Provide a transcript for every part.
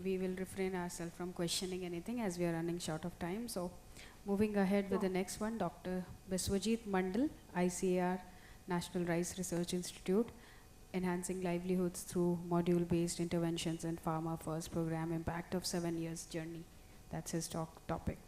we will refrain ourselves from questioning anything as we are running short of time. So moving ahead with the next one, Dr. Biswajit Mondal, ICAR National Rice Research Institute, Enhancing Livelihoods Through Module-Based Interventions in Farmer First Program, Impact of 7 Years Journey. That's his topic.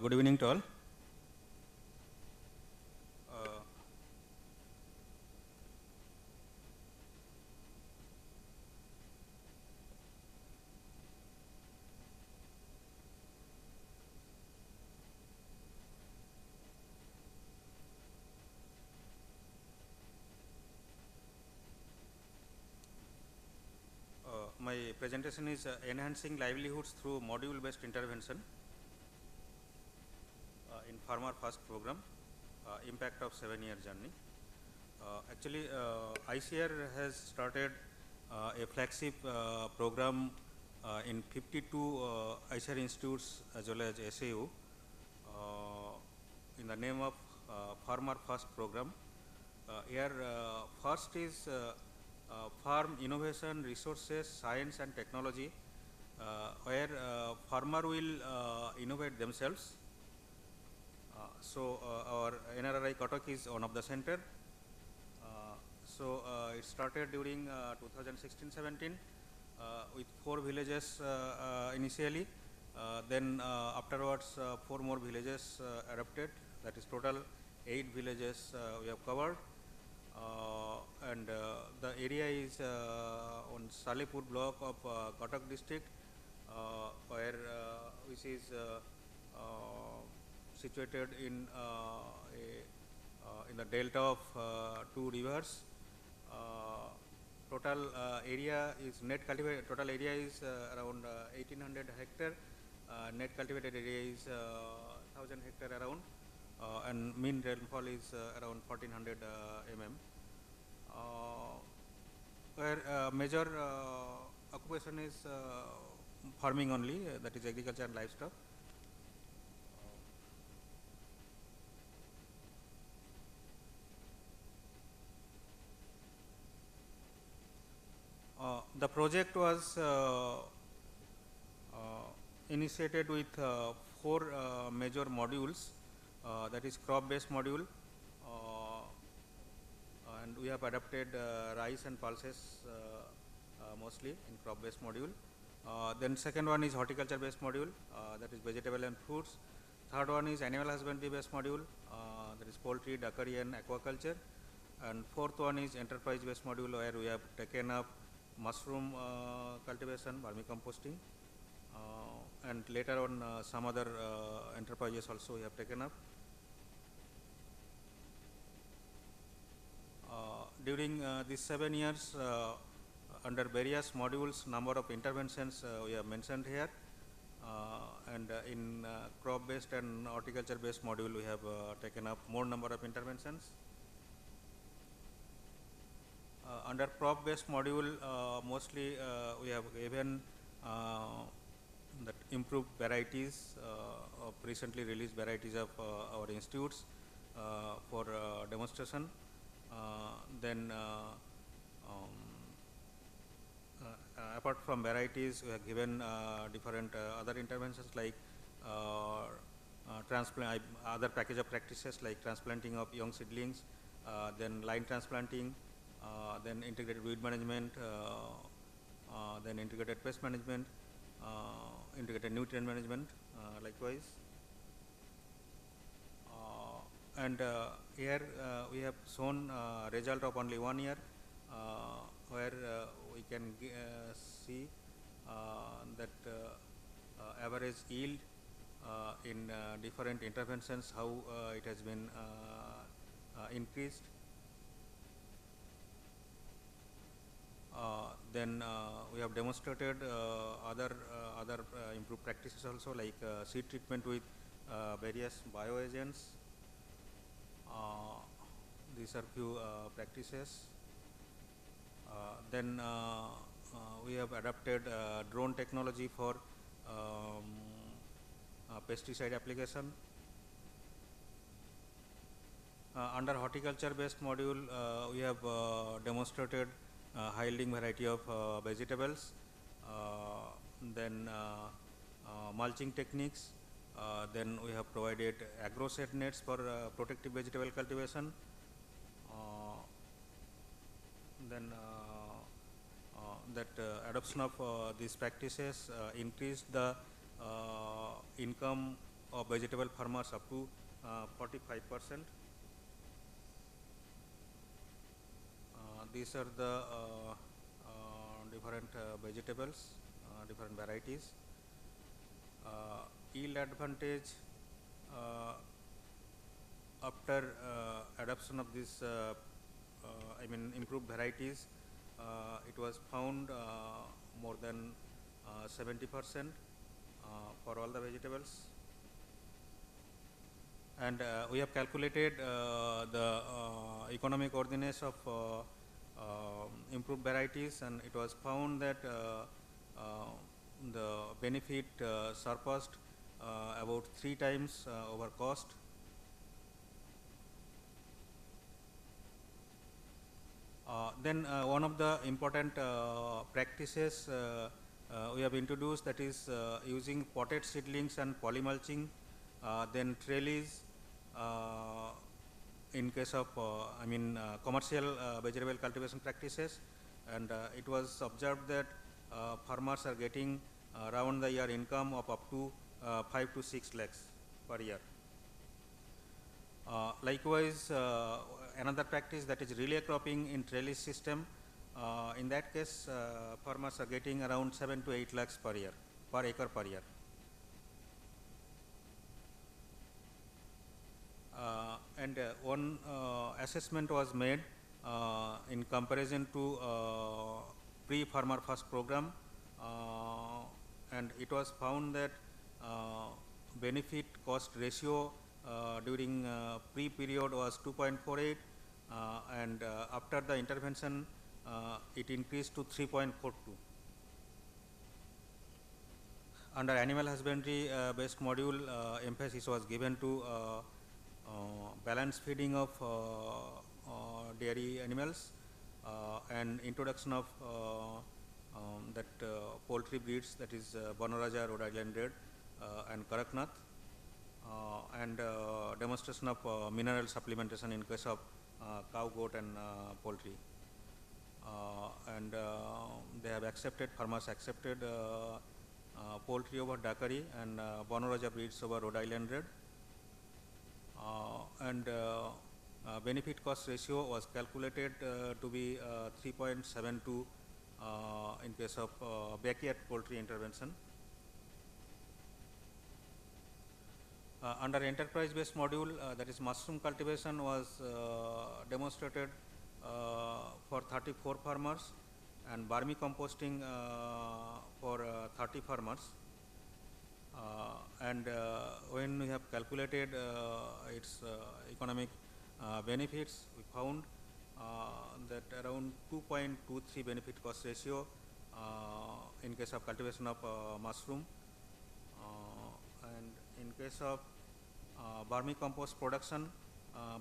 Good evening to all. My presentation is Enhancing Livelihoods Through Module-Based Intervention in Farmer First Program, Impact of 7-Year Journey. Actually, ICAR has started a flagship program in 52 ICAR institutes as well as SAU in the name of Farmer First Program. Here first is farm innovation, resources, science and technology, where farmer will innovate themselves. So our NRRI Cuttack is one of the center. It started during 2016-17 with 4 villages initially. Then afterwards 4 more villages adopted. That is total 8 villages we have covered. And the area is on Salipur block of Cuttack district, which is situated in the delta of 2 rivers. Total area is net cultivated. Total area is around 1800 hectare. Net cultivated area is 1000 hectare around, and mean rainfall is around 1400 mm. Where major occupation is farming only, that is agriculture and livestock. The project was initiated with 4 major modules, that is crop based module, and we have adapted rice and pulses mostly in crop based module. Then second one is horticulture based module, that is vegetable and fruits. Third one is animal husbandry based module, that is poultry, duckery and aquaculture. And fourth one is enterprise based module, where we have taken up mushroom cultivation, vermicomposting, and later on some other enterprises also we have taken up. During these 7 years, under various modules, number of interventions we have mentioned here, and in crop based and horticulture based module we have taken up more number of interventions. Under crop based module, mostly we have given that improved varieties of recently released varieties of our institutes for demonstration. Then apart from varieties, we have given different other interventions like other package of practices like transplanting of young seedlings, then line transplanting, then integrated weed management, then integrated pest management, integrated nutrient management, likewise. And here we have shown result of only 1 year, where we can see that average yield in different interventions, how it has been increased. Then we have demonstrated other improved practices also, like seed treatment with various bioagents. These are few practices. Then we have adapted drone technology for pesticide application. Under horticulture based module, we have demonstrated high yielding variety of vegetables, then mulching techniques, then we have provided agro shade nets for protective vegetable cultivation, then that adoption of these practices increased the income of vegetable farmers up to 45%. These are the different vegetables, different varieties. Yield advantage after adoption of this, improved varieties, it was found more than 70% for all the vegetables. And we have calculated the economic ordinance of improved varieties, and it was found that the benefit surpassed about 3 times over cost. Then one of the important practices we have introduced, that is using potted seedlings and polymulching, then trellis in case of commercial vegetable cultivation practices, and it was observed that farmers are getting around the year income of up to 5 to 6 lakhs per year. Likewise, another practice, that is relay cropping in trellis system. In that case, farmers are getting around 7 to 8 lakhs per year, per acre per year. And one assessment was made in comparison to pre-farmer first program, and it was found that benefit cost ratio during pre-period was 2.48, and after the intervention it increased to 3.42. Under animal husbandry based module, emphasis was given to balanced feeding of dairy animals and introduction of that poultry breeds, that is Banaraja, Rhode Island Red, and Karaknath, and demonstration of mineral supplementation in case of cow, goat, and poultry. And they have accepted, farmers accepted poultry over Dakari and Banaraja breeds over Rhode Island Red. And benefit cost ratio was calculated to be 3.72 in case of backyard poultry intervention. Under enterprise based module, that is mushroom cultivation, was demonstrated for 34 farmers, and vermicomposting for 30 farmers. And when we have calculated its economic benefits, we found that around 2.23 benefit cost ratio in case of cultivation of mushroom, and in case of vermicompost production,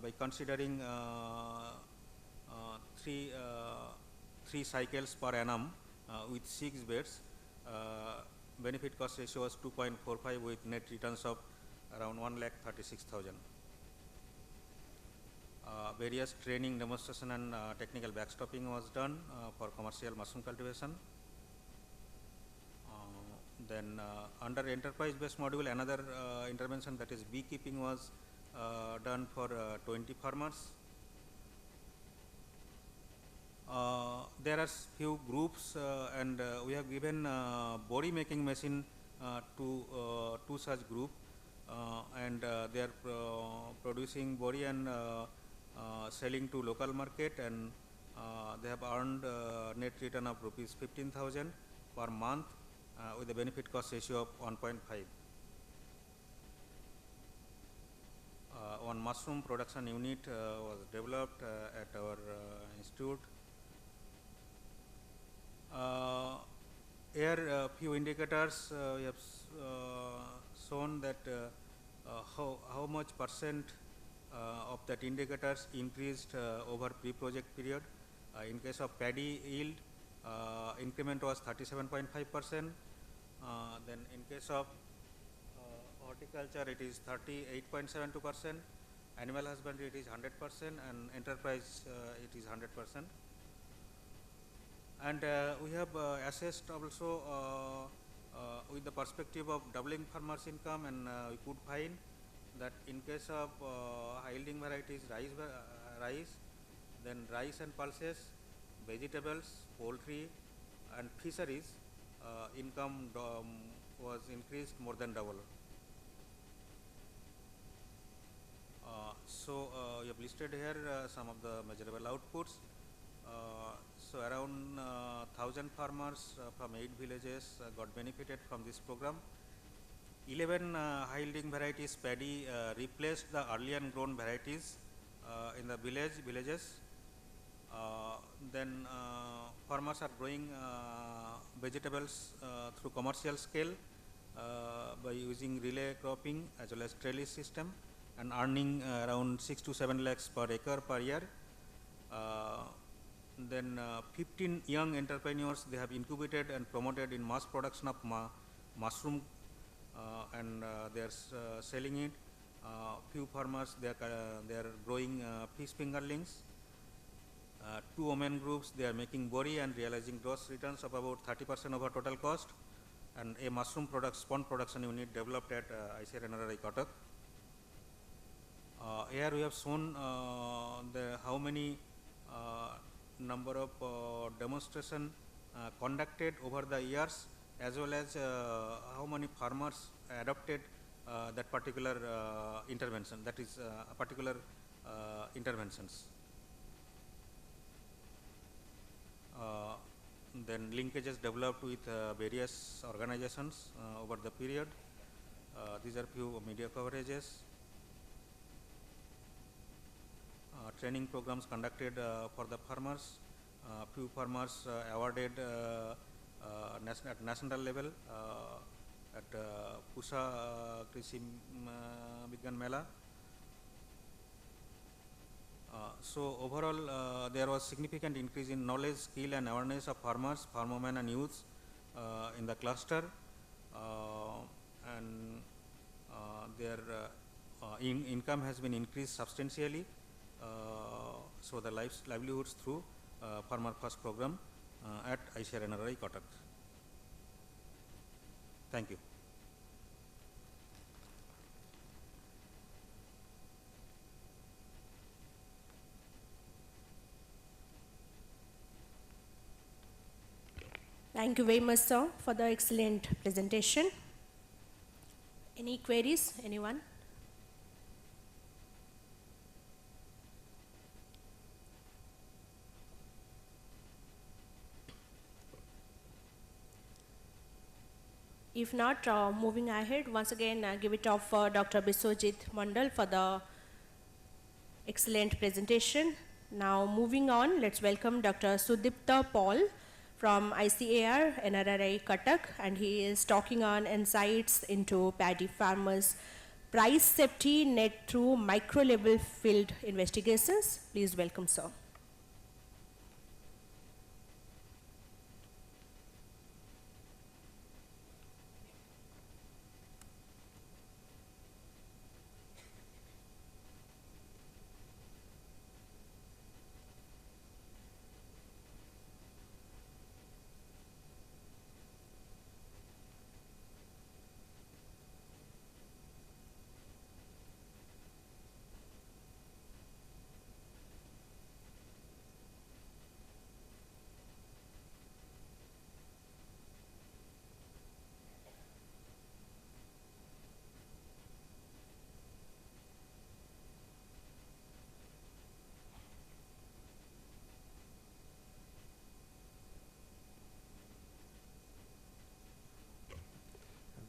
by considering three cycles per annum with 6 beds, benefit cost ratio was 2.45 with net returns of around 1,36,000. Various training, demonstration and technical backstopping was done for commercial mushroom cultivation. Then under enterprise-based module, another intervention, that is beekeeping, was done for 20 farmers. There are few groups and we have given body making machine to such group and they are producing body and selling to local market, and they have earned net return of rupees 15,000 per month with a benefit cost ratio of 1.5. One mushroom production unit was developed at our institute. Here few indicators we have shown that how much percent of that indicators increased over pre-project period. In case of paddy yield, increment was 37.5%. Then in case of horticulture, it is 38.72%. Animal husbandry, it is 100%, and enterprise, it is 100%. And we have assessed also with the perspective of doubling farmers' income, and we could find that in case of high yielding varieties, rice, then rice and pulses, vegetables, poultry and fisheries, income was increased more than double. So we have listed here some of the measurable outputs. So around 1,000 farmers from 8 villages got benefited from this program. 11 high yielding varieties paddy replaced the earlier grown varieties in the villages. Then farmers are growing vegetables through commercial scale by using relay cropping as well as trellis system, and earning around 6 to 7 lakhs per acre per year. Then 15 young entrepreneurs, they have incubated and promoted in mass production of mushroom and they are selling it. Few farmers, they are growing fish fingerlings. 2 women groups, they are making bori and realizing gross returns of about 30% over total cost, and a mushroom spawn production unit developed at ICAR-NRRI Cuttack. Here we have shown how many number of demonstration conducted over the years, as well as how many farmers adopted that particular intervention, that is particular interventions. Then linkages developed with various organizations over the period. These are few media coverages. Training programs conducted for the farmers. Few farmers awarded at national level at Pusa Krishi Vigyan Mela. So overall, there was significant increase in knowledge, skill and awareness of farmers, farmwomen and youths in the cluster, and their income has been increased substantially. So the livelihoods through Farmer First program at ICAR-NRRI Cuttack. Thank you. Thank you very much, sir, for the excellent presentation. Any queries, anyone? If not, moving ahead, once again, give it off for Dr. Biswajit Mondal for the excellent presentation. Now, moving on, let's welcome Dr. Sudipta Paul from ICAR-NRRI Cuttack, and he is talking on insights into paddy farmers' price safety net through micro-level field investigations. Please welcome, sir.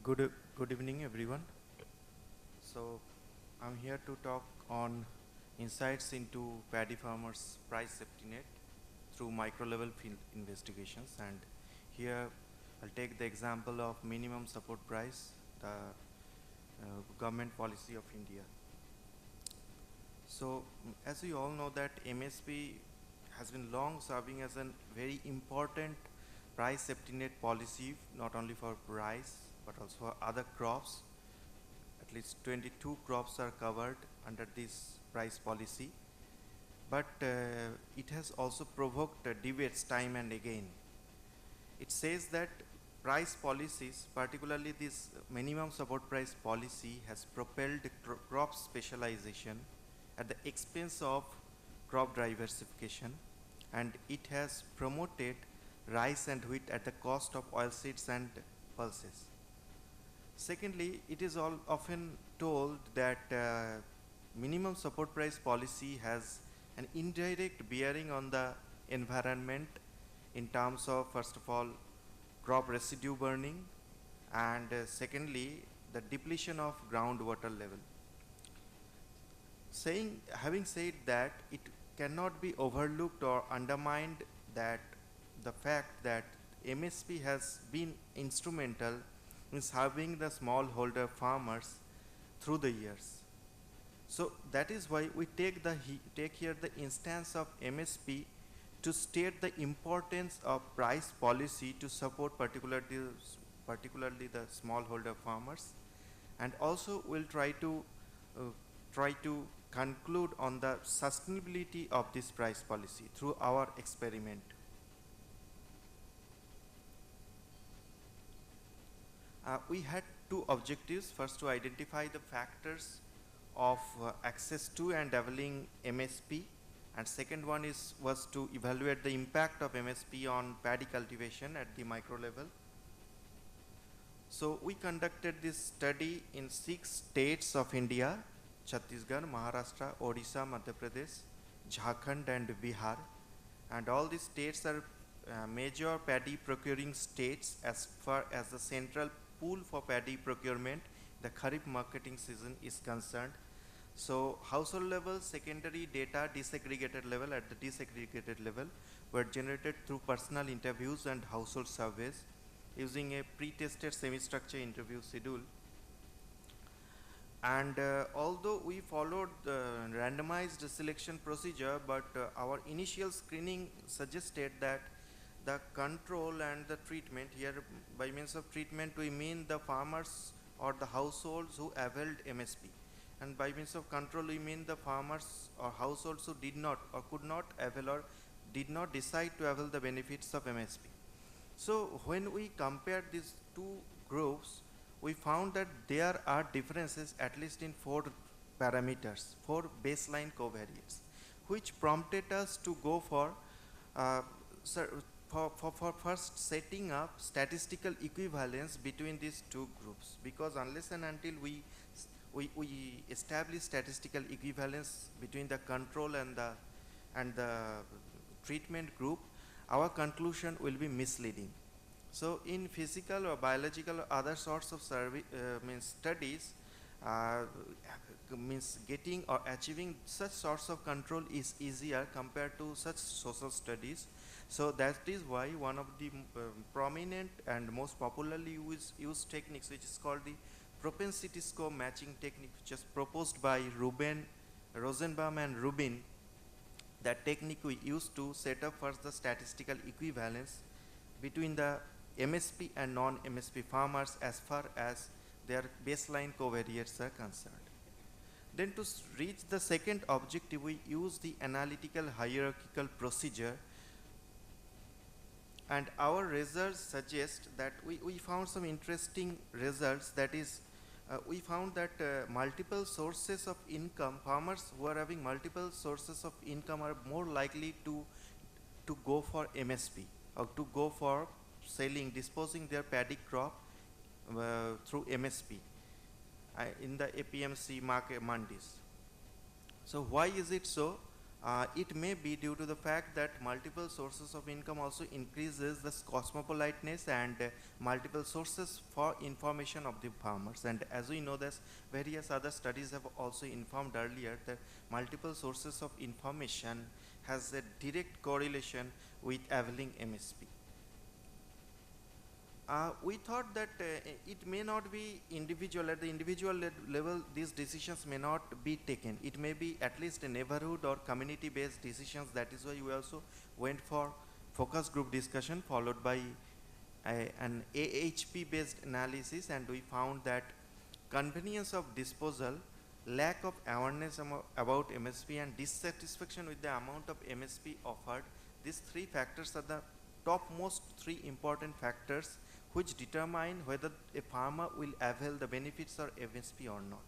Good evening, everyone. So, I'm here to talk on insights into paddy farmers' price safety net through micro-level field investigations. And here, I'll take the example of minimum support price, the government policy of India. So, as we all know that MSP has been long serving as a very important price safety net policy, not only for rice, but also for other crops. At least 22 crops are covered under this price policy. But it has also provoked debates time and again. It says that price policies, particularly this minimum support price policy, has propelled crop specialization at the expense of crop diversification, and it has promoted rice and wheat at the cost of oilseeds and pulses. Secondly, it is often told that minimum support price policy has an indirect bearing on the environment in terms of, first of all, crop residue burning, and secondly, the depletion of groundwater level. Having said that, it cannot be overlooked or undermined that the fact that MSP has been instrumental in serving the smallholder farmers through the years. So that is why we take here the instance of MSP to state the importance of price policy to support particularly the smallholder farmers, and also we'll try to conclude on the sustainability of this price policy through our experiment. We had two objectives. First, to identify the factors of access to and availing MSP, and second one was to evaluate the impact of MSP on paddy cultivation at the micro level. So we conducted this study in 6 states of India: Chhattisgarh, Maharashtra, Odisha, Madhya Pradesh, Jharkhand and Bihar, and all these states are major paddy procuring states as far as the central pool for paddy procurement, the Kharif marketing season, is concerned. So household level, secondary data, disaggregated level, at the disaggregated level were generated through personal interviews and household surveys using a pre-tested semi-structured interview schedule. And although we followed the randomized selection procedure, but our initial screening suggested that the control and the treatment, here by means of treatment we mean the farmers or the households who availed MSP, and by means of control we mean the farmers or households who did not or could not avail or did not decide to avail the benefits of MSP. So when we compared these two groups, we found that there are differences at least in 4 parameters, 4 baseline covariates, which prompted us to go for first setting up statistical equivalence between these two groups, because unless and until we establish statistical equivalence between the control and the treatment group, our conclusion will be misleading. So in physical or biological or other sorts of studies, getting or achieving such sorts of control is easier compared to such social studies. So that is why one of the prominent and most popularly used techniques, which is called the propensity score matching technique, which was proposed by Rosenbaum and Rubin. That technique we used to set up first the statistical equivalence between the MSP and non-MSP farmers as far as their baseline covariates are concerned. Then to reach the second objective, we use the analytical hierarchical procedure, and our results suggest that we found some interesting results. That is, we found that multiple sources of income, farmers who are having multiple sources of income are more likely to go for MSP or to go for disposing their paddy crop through MSP in the APMC market mandis. So why is it so? It may be due to the fact that multiple sources of income also increases the cosmopoliteness and multiple sources for information of the farmers. And as we know, that various other studies have also informed earlier that multiple sources of information has a direct correlation with availing MSP. We thought that it may not be individual, at the individual level these decisions may not be taken. It may be at least a neighborhood or community based decisions. That is why we also went for focus group discussion followed by an AHP based analysis, and we found that convenience of disposal, lack of awareness about MSP, and dissatisfaction with the amount of MSP offered, these three factors are the topmost three important factors which determine whether a farmer will avail the benefits of MSP or not.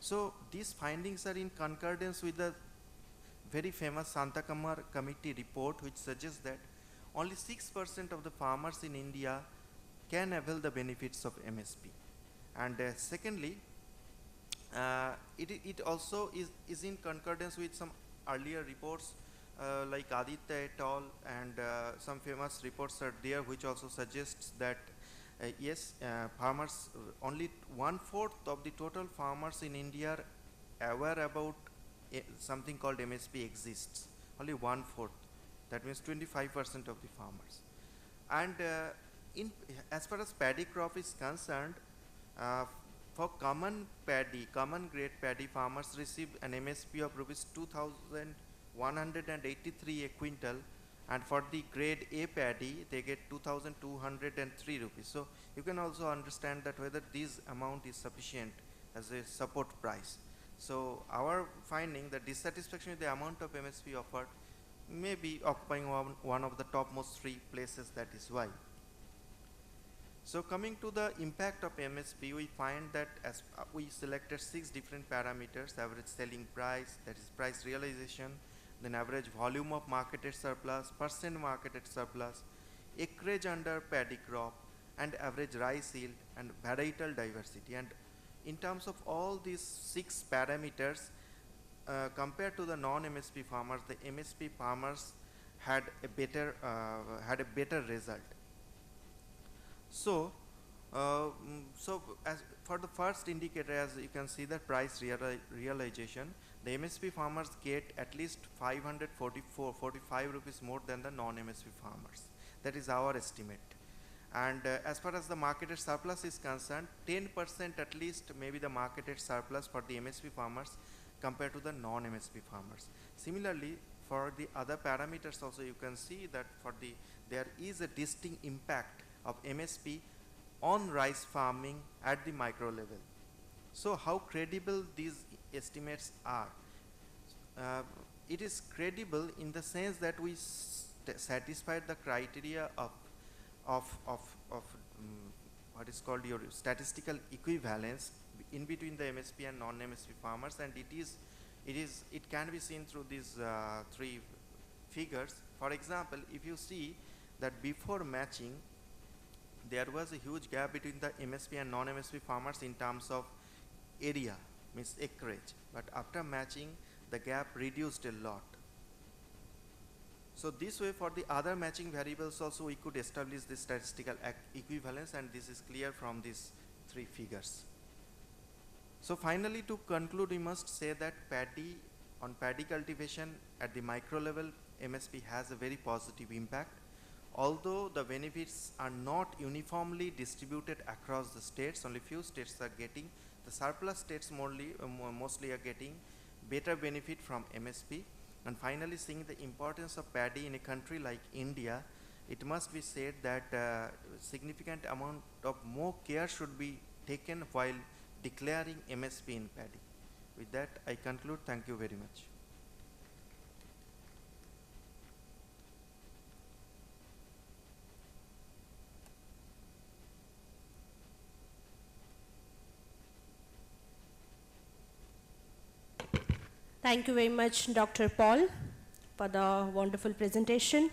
So these findings are in concordance with the very famous Santa Kamar committee report, which suggests that only 6% of the farmers in India can avail the benefits of MSP. And secondly, it also is in concordance with some earlier reports like Aditya et al. And some famous reports are there which also suggests that yes, farmers, only 1/4 of the total farmers in India are aware about something called MSP exists. Only 1/4. That means 25% of the farmers. And as far as paddy crop is concerned, for common grade paddy, farmers receive an MSP of rupees 2,183 a quintal, and for the grade A paddy they get 2,203 rupees. So you can also understand that whether this amount is sufficient as a support price. So our finding that dissatisfaction with the amount of MSP offered may be occupying one of the topmost three places. That is why. So coming to the impact of MSP, we find that as we selected 6 different parameters: average selling price, that is price realization, then average volume of marketed surplus, percent marketed surplus, acreage under paddy crop, and average rice yield and varietal diversity. And in terms of all these 6 parameters, compared to the non-MSP farmers, the MSP farmers had a better result. So, as for the first indicator, as you can see, the price realization, the MSP farmers get at least 545 rupees more than the non-MSP farmers. That is our estimate. And as far as the marketed surplus is concerned, 10% at least may be the marketed surplus for the MSP farmers compared to the non-MSP farmers. Similarly, for the other parameters also, you can see that there is a distinct impact of MSP on rice farming at the micro level. So how credible these estimates are? It is credible in the sense that we satisfied the criteria of what is called your statistical equivalence in between the MSP and non-MSP farmers, and it can be seen through these 3 figures. For example, if you see that before matching, there was a huge gap between the MSP and non-MSP farmers in terms of area, means acreage, but after matching the gap reduced a lot. So this way, for the other matching variables also we could establish this statistical equivalence, and this is clear from these 3 figures. So finally, to conclude, we must say that paddy cultivation at the micro level, MSP has a very positive impact. Although the benefits are not uniformly distributed across the states, only few states are getting, the surplus states mostly are getting better benefit from MSP. And finally, seeing the importance of paddy in a country like India, it must be said that significant amount of more care should be taken while declaring MSP in paddy. With that, I conclude. Thank you very much. Thank you very much, Dr. Paul, for the wonderful presentation.